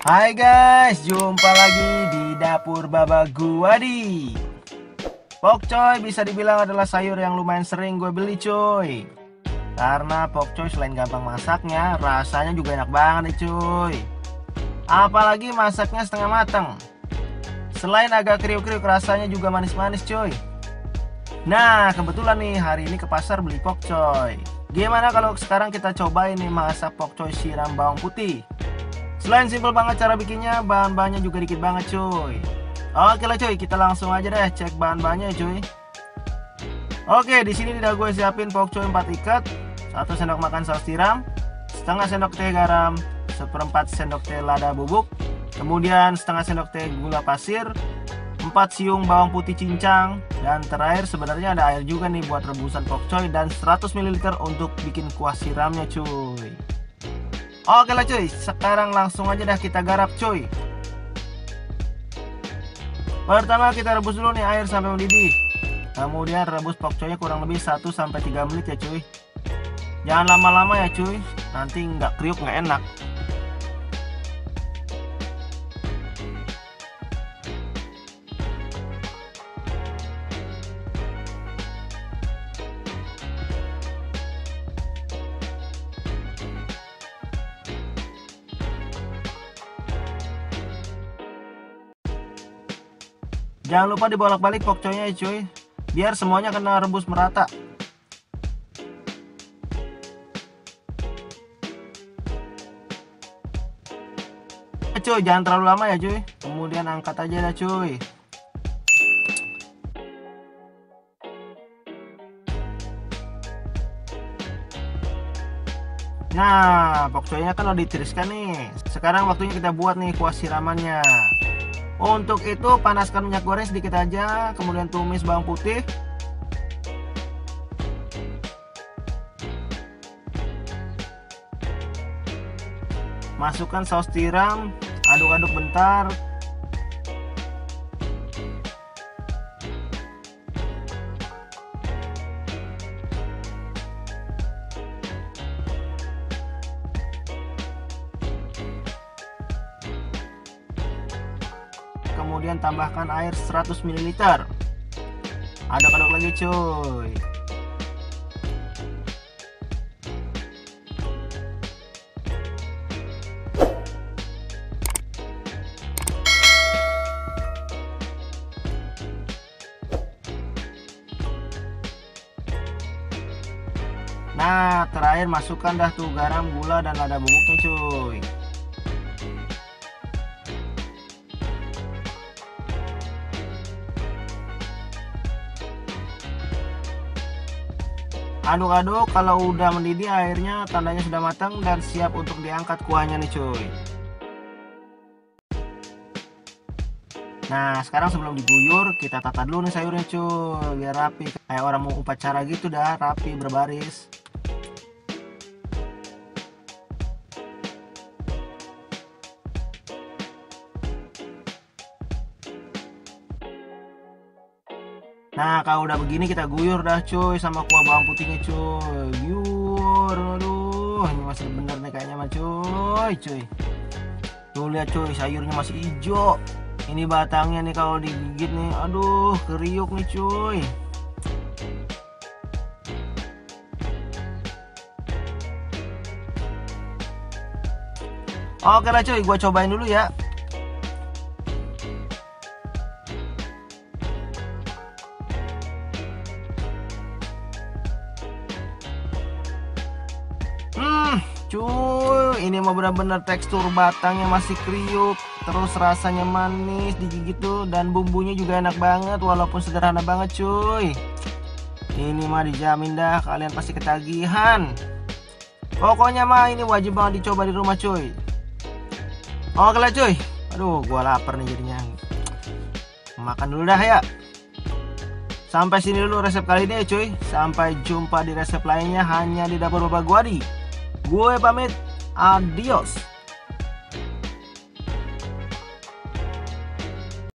Hai guys, jumpa lagi di dapur Baba Guadi. Pokcoy bisa dibilang adalah sayur yang lumayan sering gue beli cuy. Karena pokcoy selain gampang masaknya, rasanya juga enak banget nih cuy. Apalagi masaknya setengah matang. Selain agak kriuk-kriuk, rasanya juga manis-manis cuy. Nah, kebetulan nih hari ini ke pasar beli pokcoy. Gimana kalau sekarang kita cobain nih masak pokcoy siram bawang putih. Selain simple banget cara bikinnya, bahan-bahannya juga dikit banget cuy. Oke lah cuy, kita langsung aja deh cek bahan-bahannya cuy. Oke, di sini udah gue siapin pokcoy 4 ikat, 1 sendok makan saus tiram, setengah sendok teh garam, seperempat sendok teh lada bubuk, kemudian setengah sendok teh gula pasir, 4 siung bawang putih cincang, dan terakhir sebenarnya ada air juga nih buat rebusan pokcoy dan 100 ml untuk bikin kuah siramnya cuy. Oke lah cuy, sekarang langsung aja dah kita garap cuy. Pertama kita rebus dulu nih air sampai mendidih. Kemudian rebus pokcoynya kurang lebih 1-3 menit ya cuy. Jangan lama-lama ya cuy, nanti nggak kriuk nggak enak. Jangan lupa dibolak-balik pokcoynya ya cuy, biar semuanya kena rebus merata. Cuy, jangan terlalu lama ya cuy. Kemudian angkat aja dah cuy. Nah, pokcoynya kan udah ditiriskan nih. Sekarang waktunya kita buat nih kuah siramannya. Untuk itu panaskan minyak goreng sedikit aja, kemudian tumis bawang putih. Masukkan saus tiram, aduk-aduk bentar. Kemudian tambahkan air 100 ml. Aduk-aduk lagi cuy. Nah, terakhir masukkan dah tuh garam, gula, dan lada bubuknya cuy. Aduk-aduk, kalau udah mendidih airnya tandanya sudah matang dan siap untuk diangkat kuahnya nih cuy. Nah, sekarang sebelum diguyur kita tata dulu nih sayurnya cuy, biar rapi kayak orang mau upacara gitu dah, rapi berbaris. Nah, kalau udah begini kita guyur dah cuy sama kuah bawang putihnya cuy. Guyur, aduh, ini masih bener nih kayaknya mah cuy. Tuh lihat cuy, sayurnya masih hijau. Ini batangnya nih kalau digigit nih, aduh, kriuk nih cuy. Oke lah cuy, gua cobain dulu ya. Cuy, ini mah benar-benar tekstur batangnya masih kriuk, terus rasanya manis digigit tuh, dan bumbunya juga enak banget walaupun sederhana banget cuy. Ini mah dijamin dah kalian pasti ketagihan. Pokoknya mah ini wajib banget dicoba di rumah cuy. Oke lah cuy, aduh gua lapar nih jadinya. Makan dulu dah ya. Sampai sini dulu resep kali ini ya cuy. Sampai jumpa di resep lainnya hanya di dapur Baba Guadi. Gue pamit, adios.